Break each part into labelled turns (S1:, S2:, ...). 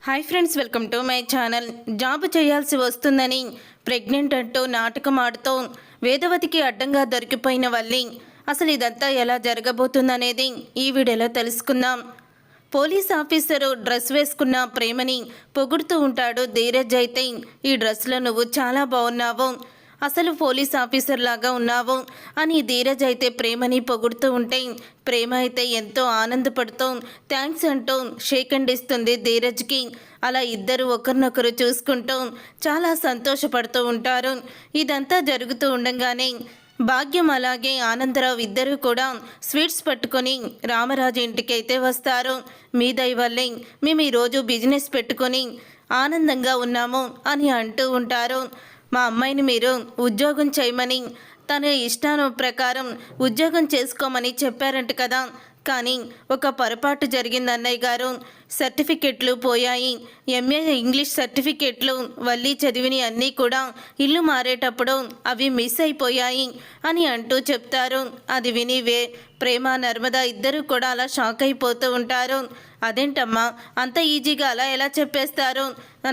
S1: Hi friends, welcome to my channel. Job చేయాల్సి వస్తుందని pregnant అంటూ నాటకం ఆడుతూ వేదవతికి అడ్డంగా దొరికిపోయిన వల్లి అసలు ఇదంతా ఎలా జరగబోతుందనేది ఈ వీడియోలో తెలుసుకుందాం. పోలీస్ ఆఫీసరు డ్రెస్ వేసుకున్న ప్రేమని పొగుడుతూ ఉంటాడు ధీరజ్. అయితే ఈ డ్రెస్లో నువ్వు చాలా బాగున్నావు, అసలు పోలీస్ ఆఫీసర్ లాగా ఉన్నావు అని ధీరజ్ అయితే ప్రేమని పొగుడుతూ ఉంటే ప్రేమ అయితే ఎంతో ఆనందపడుతూ థ్యాంక్స్ అంటూ షేక్ హ్యాండ్ ఇస్తుంది ధీరజ్కి. అలా ఇద్దరు ఒకరినొకరు చూసుకుంటూ చాలా సంతోషపడుతూ ఉంటారు. ఇదంతా జరుగుతూ ఉండగానే భాగ్యం అలాగే ఆనందరావు ఇద్దరు కూడా స్వీట్స్ పట్టుకొని రామరాజు ఇంటికి అయితే వస్తారు. మీ దయ వల్లే మేము ఈరోజు బిజినెస్ పెట్టుకొని ఆనందంగా ఉన్నాము అని అంటూ ఉంటారు. మా అమ్మాయిని మీరు ఉద్యోగం చేయమని తన ఇష్టాను ప్రకారం ఉద్యోగం చేసుకోమని చెప్పారంట కదా, కానీ ఒక పొరపాటు జరిగింది అన్నయ్య గారు. సర్టిఫికెట్లు పోయాయి. ఎంఏ ఇంగ్లీష్ సర్టిఫికెట్లు వల్లి చదివిని అన్నీ కూడా ఇల్లు మారేటప్పుడు అవి మిస్ అయిపోయాయి అని అంటూ చెప్తారు. అది విని ప్రేమ నర్మద ఇద్దరు కూడా అలా షాక్ అయిపోతూ ఉంటారు. అదేంటమ్మా అంత ఈజీగా అలా ఎలా చెప్పేస్తారు?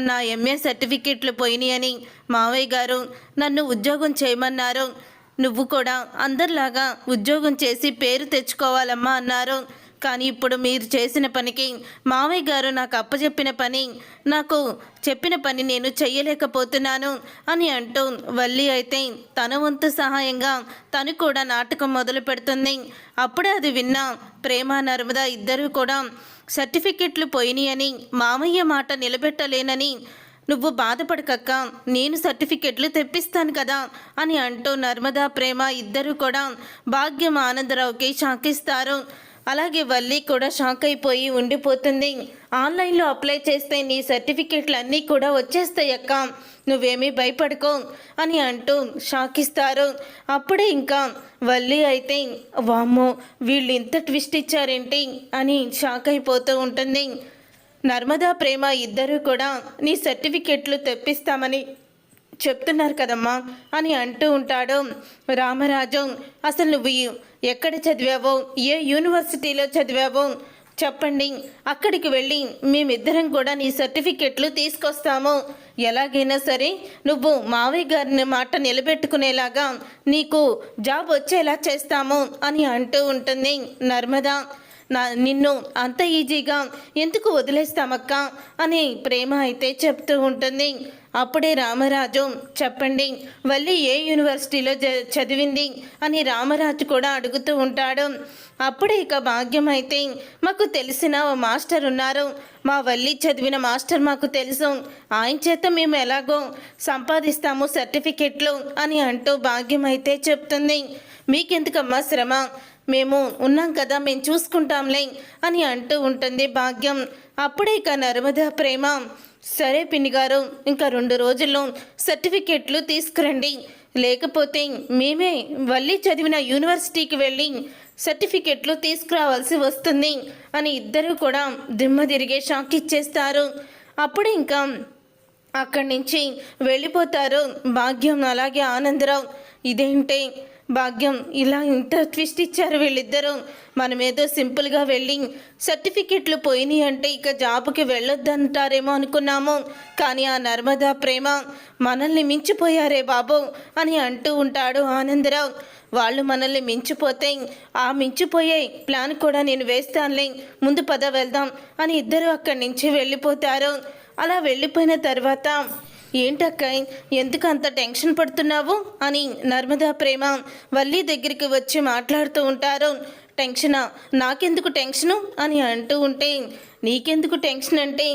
S1: నా ఎంఏ సర్టిఫికెట్లు పోయినాయి అని మావయ్య గారు నన్ను ఉద్యోగం చేయమన్నారు. నువ్వు కూడా అందరిలాగా ఉద్యోగం చేసి పేరు తెచ్చుకోవాలమ్మా అన్నారు. కానీ ఇప్పుడు మీరు చేసిన పనికి మావయ్య గారు నాకు అప్పచెప్పిన పని, నాకు చెప్పిన పని నేను చెయ్యలేకపోతున్నాను అని అంటూ వల్లి అయితే తన వంతు సహాయంగా తను కూడా నాటకం మొదలు పెడుతుంది. అప్పుడే అది విన్న ప్రేమ నర్మద ఇద్దరూ కూడా సర్టిఫికెట్లు పోయినాయి అని మామయ్య మాట నిలబెట్టలేనని నువ్వు బాధపడకక్క, నేను సర్టిఫికెట్లు తెప్పిస్తాను కదా అని అంటూ నర్మదా ప్రేమ ఇద్దరు కూడా భాగ్యం ఆనందరావుకి షాక్ ఇస్తారు. అలాగే వల్లి కూడా షాక్ అయిపోయి ఉండిపోతుంది. ఆన్లైన్లో అప్లై చేస్తే నీ సర్టిఫికెట్లు అన్నీ కూడా వచ్చేస్తాయి అక్క, నువ్వేమీ భయపడుకో అని అంటూ షాక్ ఇస్తారు. అప్పుడే ఇంకా వల్లి అయితే వామ్మో వీళ్ళు ఇంత ట్విస్ట్ ఇచ్చారేంటి అని షాక్ అయిపోతూ ఉంటుంది. నర్మదా ప్రేమ ఇద్దరు కూడా నీ సర్టిఫికెట్లు తెప్పిస్తామని చెప్తున్నారు కదమ్మా అని అంటూ ఉంటాడు రామరాజు. అసలు నువ్వు ఎక్కడ చదివావో, ఏ యూనివర్సిటీలో చదివావో చెప్పండి, అక్కడికి వెళ్ళి మేమిద్దరం కూడా నీ సర్టిఫికెట్లు తీసుకొస్తాము. ఎలాగైనా సరే నువ్వు మావయ్య గారిని మాట నిలబెట్టుకునేలాగా నీకు జాబ్ వచ్చేలా చేస్తాము అని అంటూ ఉంటుంది నర్మదా. నిన్ను అంత ఈజీగా ఎందుకు వదిలేస్తామక్క అని ప్రేమ అయితే చెప్తూ ఉంటుంది. అప్పుడే రామరాజు చెప్పండి వల్లి ఏ యూనివర్సిటీలో చదివింది అని రామరాజు కూడా అడుగుతూ ఉంటాడు. అప్పుడే ఇక భాగ్యం అయితే మాకు తెలిసిన మాస్టర్ ఉన్నారు, మా వల్లి చదివిన మాస్టర్ మాకు తెలుసు, ఆయన చేత మేము ఎలాగో సంపాదిస్తాము సర్టిఫికెట్లు అని అంటూ భాగ్యం అయితే చెప్తుంది. మీకెందుకమ్మా శ్రమ, మేము ఉన్నాం కదా, మేము చూసుకుంటాంలే అని అంటూ ఉంటుంది భాగ్యం. అప్పుడే ఇక నర్మదా ప్రేమ సరే పిన్ని గారు ఇంకా 2 రోజుల్లో సర్టిఫికెట్లు తీసుకురండి, లేకపోతే మేమే వల్లి చదివిన యూనివర్సిటీకి వెళ్ళి సర్టిఫికెట్లు తీసుకురావాల్సి వస్తుంది అని ఇద్దరు కూడా దిమ్మ తిరిగే షాక్ ఇచ్చేస్తారు. అప్పుడు ఇంకా అక్కడి నుంచి వెళ్ళిపోతారు భాగ్యం అలాగే ఆనందరావు. ఇదేంటే భాగ్యం ఇలా ఇంత ట్విస్ట్ ఇచ్చారు వీళ్ళిద్దరూ, మనమేదో సింపుల్గా వెళ్ళి సర్టిఫికెట్లు పోయినాయి అంటే ఇక జాబ్కి వెళ్ళొద్దంటారేమో అనుకున్నాము, కానీ ఆ నర్మదా ప్రేమ మనల్ని మించిపోయారే బాబు అని అంటూ ఉంటాడు ఆనందరావు. వాళ్ళు మనల్ని మించిపోతే ఆ మించిపోయే ప్లాన్ కూడా నేను వేస్తానులే, ముందు పద వెళ్దాం అని ఇద్దరు అక్కడి నుంచి వెళ్ళిపోతారు. అలా వెళ్ళిపోయిన తర్వాత ఏంటక్క ఎందుకు అంత టెన్షన్ పడుతున్నావు అని నర్మదా ప్రేమ వల్లి దగ్గరికి వచ్చి మాట్లాడుతూ ఉంటారు. టెన్షనా? నాకెందుకు టెన్షను అని అంటూ ఉంటే నీకెందుకు టెన్షన్ అంటే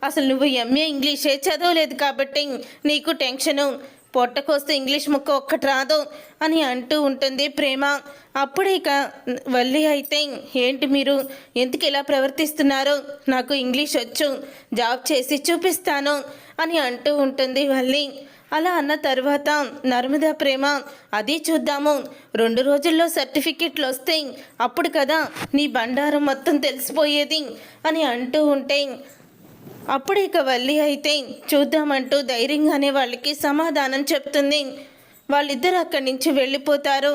S1: అసలు నువ్వు ఎంఏ ఇంగ్లీషే చదవలేదు కాబట్టి నీకు టెన్షను, పొట్టకొస్తే ఇంగ్లీష్ ముక్క ఒక్కటి రాదు అని అంటూ ఉంటుంది ప్రేమ. అప్పుడే ఇక వల్లి అయితే ఏంటి మీరు ఎందుకు ఇలా ప్రవర్తిస్తున్నారు, నాకు ఇంగ్లీష్ వచ్చు, జాబ్ చేసి చూపిస్తాను అని అంటూ ఉంటుంది వల్లి. అలా అన్న తర్వాత నర్మదా ప్రేమ అది చూద్దాము, 2 రోజుల్లో సర్టిఫికెట్లు వస్తాయి, అప్పుడు కదా నీ బండారం మొత్తం తెలిసిపోయేది అని అంటూ ఉంటే అప్పుడు ఇక వల్లి అయితే చూద్దామంటూ ధైర్యంగానే వాళ్ళకి సమాధానం చెప్తుంది. వాళ్ళిద్దరు అక్కడి నుంచి వెళ్ళిపోతారు.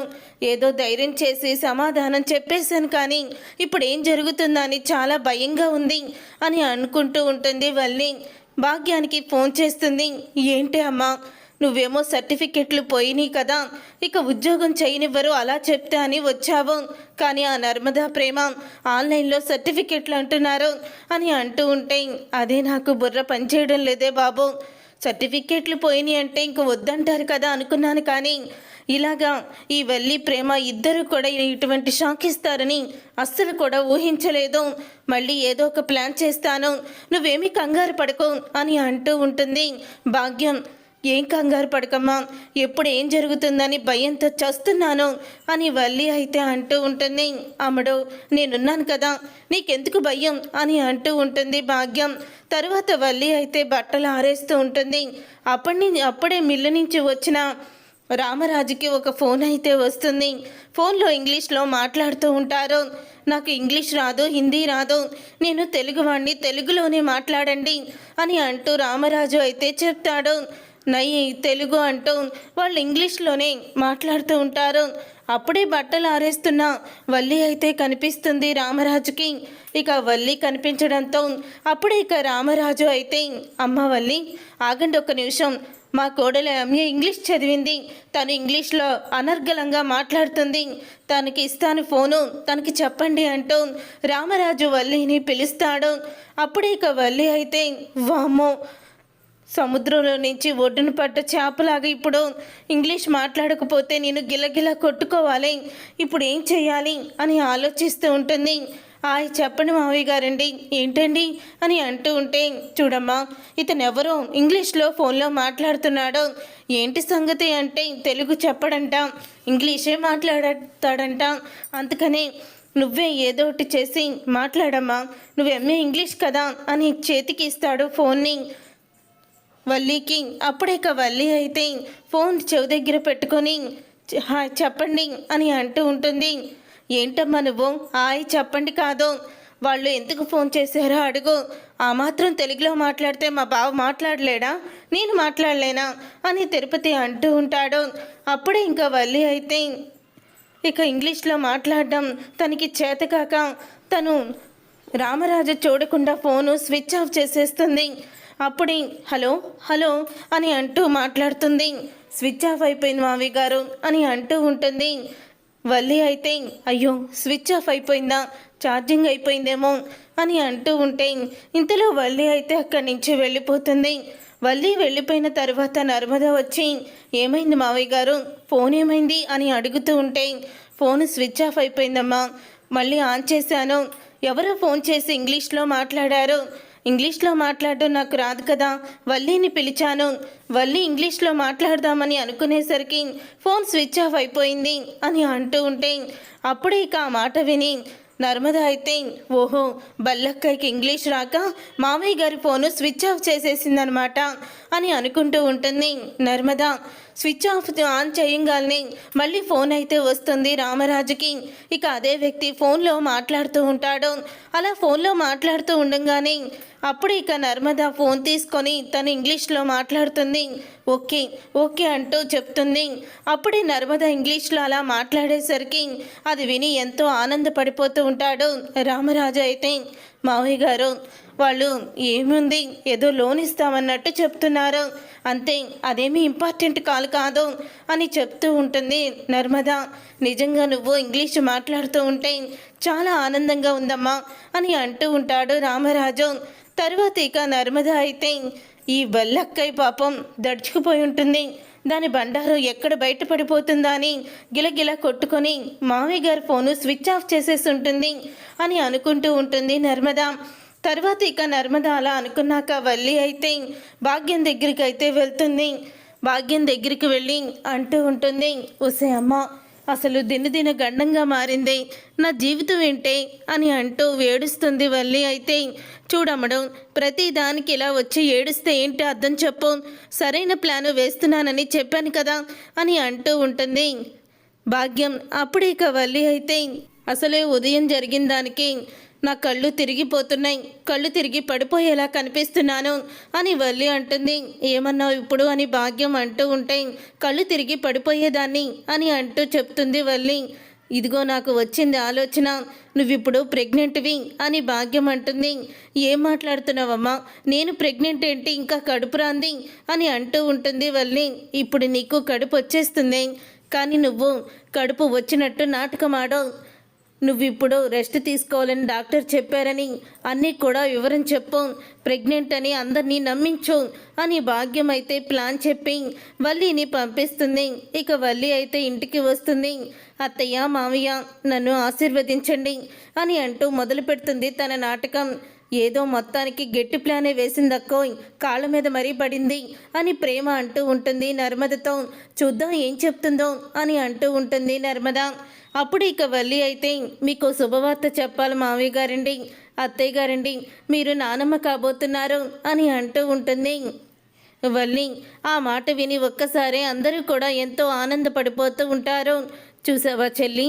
S1: ఏదో ధైర్యం చేసి సమాధానం చెప్పేశాను, కానీ ఇప్పుడు ఏం జరుగుతుందని చాలా భయంగా ఉంది అని అనుకుంటూ ఉంటుంది వల్లి. భాగ్యానికి ఫోన్ చేస్తుంది. ఏంటి అమ్మా, నువ్వేమో సర్టిఫికెట్లు పోయినాయి కదా, ఇక ఉద్యోగం చేయనివ్వరు అలా చెప్తే అని వచ్చావు, కానీ ఆ నర్మదా ప్రేమ ఆన్లైన్లో సర్టిఫికెట్లు అంటున్నారు అని అంటూ ఉంటే అదే నాకు బుర్ర పనిచేయడం లేదే బాబు. సర్టిఫికెట్లు పోయినాయి అంటే ఇంక వద్దంటారు కదా అనుకున్నాను, కానీ ఇలాగా ఈ వల్లి ప్రేమ ఇద్దరు కూడా ఇటువంటి షాక్ ఇస్తారని అస్సలు కూడా ఊహించలేదు. మళ్ళీ ఏదో ఒక ప్లాన్ చేస్తాను, నువ్వేమీ కంగారు పడకు అని అంటూ ఉంటుంది భాగ్యం. ఏం కంగారు పడకమ్మా, ఎప్పుడు ఏం జరుగుతుందని భయంతో చస్తున్నాను అని వల్లి అయితే అంటూ ఉంటుంది. అమ్మడు, నేనున్నాను కదా, నీకెందుకు భయం అని అంటూ ఉంటుంది భాగ్యం. తర్వాత వల్లి అయితే బట్టలు ఆరేస్తూ ఉంటుంది. అప్పుడే మిల్లు నుంచి వచ్చిన రామరాజుకి ఒక ఫోన్ అయితే వస్తుంది. ఫోన్లో ఇంగ్లీష్లో మాట్లాడుతూ ఉంటారు. నాకు ఇంగ్లీష్ రాదు, హిందీ రాదు, నేను తెలుగువాణ్ణి, తెలుగులోనే మాట్లాడండి అని అంటూ రామరాజు అయితే చెప్తాడు. నయ్యి తెలుగు అంటూ వాళ్ళు ఇంగ్లీష్లోనే మాట్లాడుతూ ఉంటారు. అప్పుడే బట్టలు ఆరేస్తున్న వల్లి అయితే కనిపిస్తుంది రామరాజుకి. ఇక వల్లి కనిపించడంతో అప్పుడే ఇక రామరాజు అయితే, అమ్మ వల్లి ఆగండి ఒక్క నిమిషం, మా కోడలు ఎంఏ ఇంగ్లీష్ చదివింది, తను ఇంగ్లీష్లో అనర్గళంగా మాట్లాడుతుంది, తనకి ఇస్తాను ఫోను, తనకి చెప్పండి అంటూ రామరాజు వల్లిని పిలుస్తాడు. అప్పుడే ఇక వల్లి అయితే, వామ్మో, సముద్రంలో నుంచి ఒడ్డున పడ్డ చేపలాగా ఇప్పుడు ఇంగ్లీష్ మాట్లాడకపోతే నేను గిలగిల కొట్టుకోవాలి, ఇప్పుడు ఏం చేయాలి అని ఆలోచిస్తూ ఉంటుంది. చెప్పండి మావయ్య గారండి. ఏంటండి అని అంటూ ఉంటే, చూడమ్మా, ఇతను ఎవరో ఇంగ్లీష్లో ఫోన్లో మాట్లాడుతున్నాడు, ఏంటి సంగతి అంటే తెలుగు చెప్పడంట, ఇంగ్లీషే మాట్లాడతాడంట, అందుకనే నువ్వే ఏదో ఒకటి చేసి మాట్లాడమ్మా, నువ్వు ఎంఏ ఇంగ్లీష్ కదా అని చేతికి ఇస్తాడు ఫోన్ని వల్లికి. అప్పుడే ఇక వల్లి అయితే ఫోన్ చెవి దగ్గర పెట్టుకొని చెప్పండి అని అంటూ ఉంటుంది. ఏంటమ్మా నువ్వు చెప్పండి కాదు, వాళ్ళు ఎందుకు ఫోన్ చేశారో అడుగు, ఆ మాత్రం తెలుగులో మాట్లాడితే మా బావ మాట్లాడలేడా, నేను మాట్లాడలేనా అని తిరుపతి అంటూ ఉంటాడు. అప్పుడే ఇంకా వల్లి అయితే ఇక ఇంగ్లీష్లో మాట్లాడడం తనకి చేతకాక తను రామరాజు చూడకుండా ఫోను స్విచ్ ఆఫ్ చేసేస్తుంది. అప్పుడే హలో హలో అని అంటూ మాట్లాడుతుంది. స్విచ్ ఆఫ్ అయిపోయింది మావయ్య గారు అని అంటూ ఉంటుంది. వల్లి అయితే, అయ్యో స్విచ్ ఆఫ్ అయిపోయిందా, ఛార్జింగ్ అయిపోయిందేమో అని అంటూ ఉంటే ఇంతలో వల్లి అయితే అక్కడి నుంచి వెళ్ళిపోతుంది. వల్లి వెళ్ళిపోయిన తర్వాత నర్మద వచ్చి, ఏమైంది మావయ్య గారు, ఫోన్ ఏమైంది అని అడుగుతూ ఉంటే, ఫోన్ స్విచ్ ఆఫ్ అయిపోయిందమ్మా, మళ్ళీ ఆన్ చేశాను, ఎవరో ఫోన్ చేసి ఇంగ్లీష్లో మాట్లాడారు, ఇంగ్లీష్లో మాట్లాడడం నాకు రాదు కదా, వల్లిని పిలిచాను, వల్లి ఇంగ్లీష్లో మాట్లాడదామని అనుకునేసరికి ఫోన్ స్విచ్ ఆఫ్ అయిపోయింది అని అంటూ ఉంటే అప్పుడే ఇక ఆ మాట విని నర్మద అయితే, ఓహో బల్లక్కకి ఇంగ్లీష్ రాక మామయ్య గారి ఫోను స్విచ్ ఆఫ్ చేసేసిందనమాట అని అనుకుంటూ ఉంటుంది. నర్మద స్విచ్ ఆఫ్ ఆన్ చేయంగానే మళ్ళీ ఫోన్ అయితే వస్తుంది రామరాజుకి. ఇక అదే వ్యక్తి ఫోన్లో మాట్లాడుతూ ఉంటాడు. అలా ఫోన్లో మాట్లాడుతూ ఉండగానే అప్పుడు ఇక నర్మద ఫోన్ తీసుకొని తను ఇంగ్లీష్లో మాట్లాడుతుంది. ఓకే ఓకే అంటూ చెప్తుంది. అప్పుడే నర్మద ఇంగ్లీష్లో అలా మాట్లాడేసరికి అది విని ఎంతో ఆనందపడిపోతూ ఉంటాడు రామరాజు అయితే. మావయ్య గారు వాళ్ళు ఏముంది ఏదో లోన్ ఇస్తామన్నట్టు చెప్తున్నారు అంతే, అదేమీ ఇంపార్టెంట్ కాల్ కాదు అని చెప్తూ ఉంటుంది నర్మద. నిజంగా నువ్వు ఇంగ్లీష్ మాట్లాడుతూ ఉంటే చాలా ఆనందంగా ఉందమ్మా అని అంటూ ఉంటాడు రామరాజు. తర్వాత ఇక నర్మద అయితే, ఈ బల్లక్కయ్య పాపం దడుచుకుపోయి ఉంటుంది, దాని బండారు ఎక్కడ బయటపడిపోతుందా అని గిలగిల కొట్టుకొని మావయ్య గారి ఫోను స్విచ్ ఆఫ్ చేసేసి ఉంటుంది అని అనుకుంటూ ఉంటుంది నర్మద. తర్వాత ఇక నర్మద అలా అనుకున్నాక వల్లి అయితే భాగ్యం దగ్గరికి అయితే వెళ్తుంది. భాగ్యం దగ్గరికి వెళ్ళి అంటూ ఉంటుంది, ఒసే అమ్మ, అసలు దినదిన గండంగా మారింది నా జీవితం ఏంటే అని అంటూ ఏడుస్తుంది వల్లి అయితే. చూడమ్మడు, ప్రతి దానికి ఇలా వచ్చి ఏడుస్తే ఏంటి అర్థం చెప్పు, సరైన ప్లాను వేస్తున్నానని చెప్పాను కదా అని అంటూ ఉంటుంది భాగ్యం. అప్పుడే ఇక వల్లి అయితే, అసలే ఉదయం జరిగిన దానికి నా కళ్ళు తిరిగిపోతున్నాయి, కళ్ళు తిరిగి పడిపోయేలా కనిపిస్తున్నాను అని వల్లి అంటుంది. ఏమన్నావు ఇప్పుడు అని భాగ్యం అంటూ ఉంటే కళ్ళు తిరిగి పడిపోయేదాన్ని అని అంటూ చెప్తుంది వల్లి. ఇదిగో నాకు వచ్చింది ఆలోచన, నువ్విప్పుడు ప్రెగ్నెంట్వి అని భాగ్యం అంటుంది. ఏం మాట్లాడుతున్నావమ్మా, నేను ప్రెగ్నెంట్ ఏంటి, ఇంకా కడుపు రాంది అని అంటూ ఉంటుంది వల్లి. ఇప్పుడు నీకు కడుపు వచ్చేస్తుంది, కానీ నువ్వు కడుపు వచ్చినట్టు నాటకం ఆడవు. నువ్విప్పుడు రెస్ట్ తీసుకోవాలని డాక్టర్ చెప్పారని అన్నీ కూడా వివరం చెప్పు, ప్రెగ్నెంట్ అని అందరినీ నమ్మించు అని భాగ్యం అయితే ప్లాన్ చెప్పి వల్లిని పంపిస్తుంది. ఇక వల్లి అయితే ఇంటికి వస్తుంది. అత్తయ్య, మావయ్య, నన్ను ఆశీర్వదించండి అని అంటూ మొదలు పెడుతుంది తన నాటకం. ఏదో మొత్తానికి గట్టి ప్లానే వేసిందక్కో, కాళ్ళ మీద మరీ పడింది అని ప్రేమ అంటూ ఉంటుంది నర్మదతో. చూద్దాం ఏం చెప్తుందో అని అంటూ ఉంటుంది నర్మద. అప్పుడు ఇక వల్లి అయితే, మీకు శుభవార్త చెప్పాలి మావయ్య గారండి, అత్తయ్య గారండి, మీరు నానమ్మ కాబోతున్నారు అని అంటూ ఉంటుంది వల్లి. ఆ మాట విని ఒక్కసారి అందరూ కూడా ఎంతో ఆనందపడిపోతూ ఉంటారు. చూసావా చెల్లి,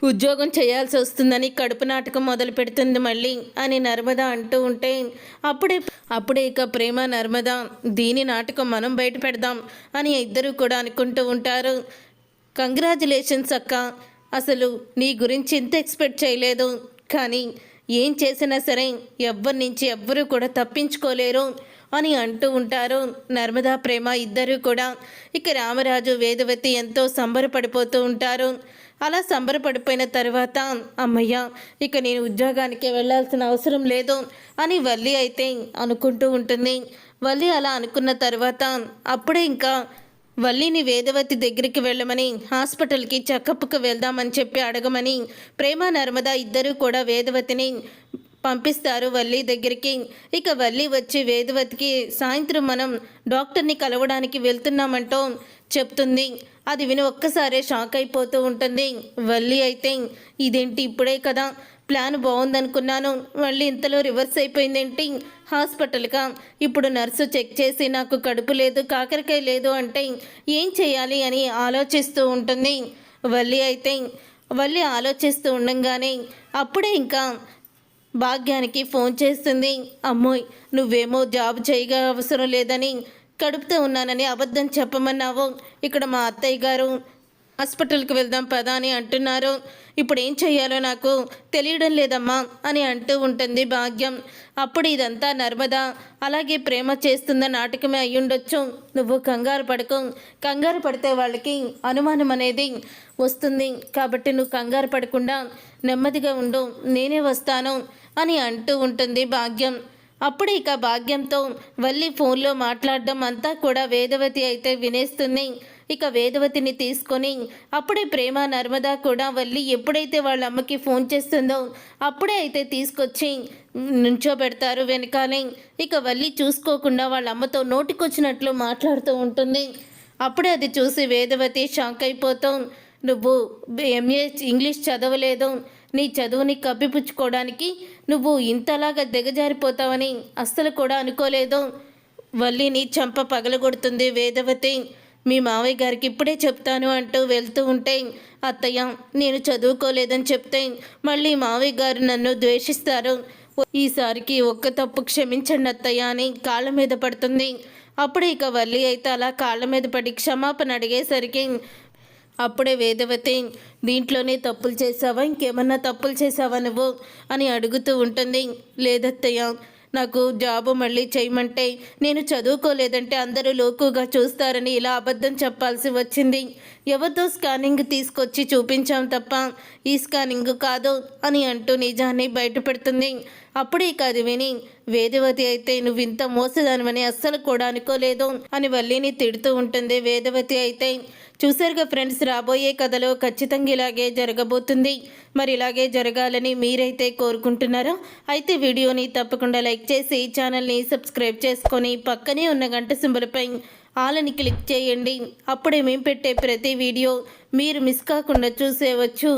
S1: ఉద్యోగం చేయాల్సి వస్తుందని కడుపు నాటకం మొదలు పెడుతుంది మళ్ళీ అని నర్మద అంటూ ఉంటే అప్పుడే ఇక ప్రేమ నర్మద దీని నాటకం మనం బయట పెడదాం అని ఇద్దరు కూడా అనుకుంటూ ఉంటారు. కంగ్రాచులేషన్స్ అక్క, అసలు నీ గురించి ఇంత ఎక్స్పెక్ట్ చేయలేదు, కానీ ఏం చేసినా సరే ఎవ్వరి నుంచి ఎవ్వరూ కూడా తప్పించుకోలేరు అని అంటూ ఉంటారు నర్మదా ప్రేమ ఇద్దరు కూడా. ఇక రామరాజు వేదవతి ఎంతో సంబరపడిపోతూ ఉంటారు. అలా సంబరపడిపోయిన తర్వాత అమ్మయ్య, ఇక నేను ఉద్యోగానికి వెళ్ళాల్సిన అవసరం లేదు అని వల్లి అయితే అనుకుంటూ ఉంటుంది. వల్లి అలా అనుకున్న తర్వాత అప్పుడే ఇంకా వల్లిని వేదవతి దగ్గరికి వెళ్ళమని, హాస్పిటల్కి చెకప్కి వెళ్దామని చెప్పి అడగమని ప్రేమ నర్మద ఇద్దరూ కూడా వేదవతిని పంపిస్తారు వల్లి దగ్గరికి. ఇక వల్లి వచ్చి వేదవతికి సాయంత్రం మనం డాక్టర్ని కలవడానికి వెళ్తున్నామంటూ చెప్తుంది. అది విని ఒక్కసారే షాక్ అయిపోతూ ఉంటుంది వల్లి అయితే. ఇదేంటి, ఇప్పుడే కదా ప్లాన్ బాగుందనుకున్నాను, మళ్ళీ ఇంతలో రివర్స్ అయిపోయిందేంటి, హాస్పిటల్గా ఇప్పుడు నర్సు చెక్ చేసి నాకు కడుపు లేదు, కాకరకాయ లేదు అంటే ఏం చేయాలి అని ఆలోచిస్తూ ఉంటుంది వల్లి అయితే. వల్లి ఆలోచిస్తూ ఉండంగానే అప్పుడే ఇంకా భాగ్యానికి ఫోన్ చేస్తుంది. అమ్మోయ్, నువ్వేమో జాబ్ చేయగా అవసరం లేదని, కడుపుతో ఉన్నానని అబద్ధం చెప్పమన్నావు, ఇక్కడ మా అత్తయ్య గారు హాస్పిటల్కి వెళ్దాం పదా అని అంటున్నారు, ఇప్పుడు ఏం చెయ్యాలో నాకు తెలియడం లేదమ్మా అని అంటూ ఉంటుంది భాగ్యం. అప్పుడు ఇదంతా నర్మద అలాగే ప్రేమ చేస్తున్న నాటకమే అయ్యుండొచ్చు, నువ్వు కంగారు పడకు, కంగారు పడితే వాళ్ళకి అనుమానం అనేది వస్తుంది, కాబట్టి నువ్వు కంగారు పడకుండా నెమ్మదిగా ఉండు, నేనే వస్తాను అని అంటూ ఉంటుంది భాగ్యం. అప్పుడు ఇక భాగ్యంతో వల్లి ఫోన్లో మాట్లాడడం అంతా కూడా వేదవతి అయితే వినేస్తుంది. ఇక వేదవతిని తీసుకొని అప్పుడే ప్రేమ నర్మద కూడా వల్లి ఎప్పుడైతే వాళ్ళ అమ్మకి ఫోన్ చేస్తుందో అప్పుడే అయితే తీసుకొచ్చి నుంచోబెడతారు వెనకాలే. ఇక వల్లి చూసుకోకుండా వాళ్ళ అమ్మతో నోటికొచ్చినట్లు మాట్లాడుతూ ఉంటుంది. అప్పుడే అది చూసి వేదవతి షాక్ అయిపోతూ, నువ్వు ఎంఏ ఇంగ్లీష్ చదవలేదు, నీ చదువుని కప్పిపుచ్చుకోవడానికి నువ్వు ఇంతలాగా దిగజారిపోతావని అస్సలు కూడా అనుకోలేదు. వల్లిని చంప పగలగొడుతుంది వేదవతి. మీ మావయ్య గారికి ఇప్పుడే చెప్తాను అంటూ వెళ్తూ ఉంటే, అత్తయ్య నేను చదువుకోలేదని చెప్తే మళ్ళీ మావయ్య గారు నన్ను ద్వేషిస్తారు, ఈసారికి ఒక్క తప్పు క్షమించండి అత్తయ్య అని కాళ్ళ మీద పడుతుంది. అప్పుడే ఇక వల్లి అయితే అలా కాళ్ళ మీద పడి క్షమాపణ అడిగేసరికి అప్పుడే వేదవతి, దీంట్లోనే తప్పులు చేసావా, ఇంకేమన్నా తప్పులు చేసావా నువ్వు అని అడుగుతూ ఉంటుంది. లేదత్తయ్య, నాకు జాబు మళ్ళీ చేయమంటే నేను చదువుకోలేదంటే అందరూ లోకుగా చూస్తారని ఇలా అబద్ధం చెప్పాల్సి వచ్చింది, ఎవరితో స్కానింగ్ తీసుకొచ్చి చూపించాం తప్ప ఈ స్కానింగ్ కాదు అని అంటూ నిజాన్ని బయటపెడుతుంది. అప్పుడే అది విని వేదవతి అయితే నువ్వు ఇంత మోసదానివని అస్సలు కూడా అనుకోలేదు అని వల్లిని తిడుతూ ఉంటుంది వేదవతి అయితే. చూసారుగా ఫ్రెండ్స్, రాబోయే కథలో ఖచ్చితంగా ఇలాగే జరగబోతుంది. మరి ఇలాగే జరగాలని మీరైతే కోరుకుంటున్నారా? అయితే వీడియోని తప్పకుండా లైక్ చేసి ఛానల్ని సబ్స్క్రైబ్ చేసుకొని పక్కనే ఉన్న గంట సింబల్పై ఆల్ అని క్లిక్ చేయండి. అప్పుడే మేము పెట్టే ప్రతి వీడియో మీరు మిస్ కాకుండా చూసేవచ్చు.